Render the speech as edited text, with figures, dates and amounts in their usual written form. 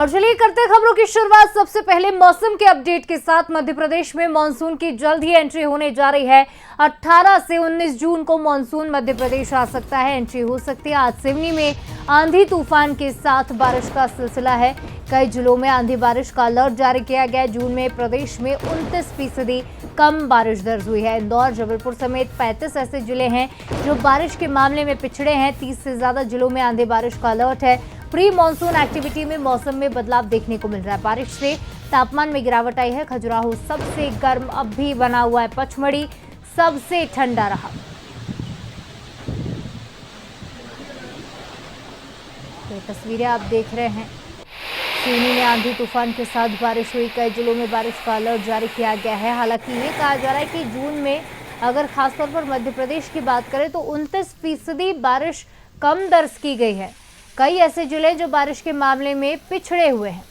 और चलिए करते हैं खबरों की शुरुआत सबसे पहले मौसम के अपडेट के साथ। मध्य प्रदेश में मानसून की जल्द ही एंट्री होने जा रही है। 18 से 19 जून को मानसून मध्य प्रदेश आ सकता है, एंट्री हो सकती है। आज सिवनी में आंधी तूफान के साथ बारिश का सिलसिला है। कई जिलों में आंधी बारिश का अलर्ट जारी किया गया है। जून में प्रदेश में 29% कम बारिश दर्ज हुई है। इंदौर, जबलपुर समेत 35 ऐसे जिले हैं जो बारिश के मामले में पिछड़े हैं। 30 से ज्यादा जिलों में आंधी बारिश का अलर्ट है। प्री मानसून एक्टिविटी में मौसम में बदलाव देखने को मिल रहा है। बारिश से तापमान में गिरावट आई है। खजुराहो सबसे गर्म अब भी बना हुआ है। पचमढ़ी सबसे ठंडा रहा। ये तस्वीरें आप देख रहे हैं। सिवनी में आंधी तूफान के साथ बारिश हुई। कई जिलों में बारिश का अलर्ट जारी किया गया है। हालांकि ये कहा जा रहा है कि जून में अगर खासतौर पर मध्य प्रदेश की बात करें तो 29% बारिश कम दर्ज की गई है। कई ऐसे जिले जो बारिश के मामले में पिछड़े हुए हैं।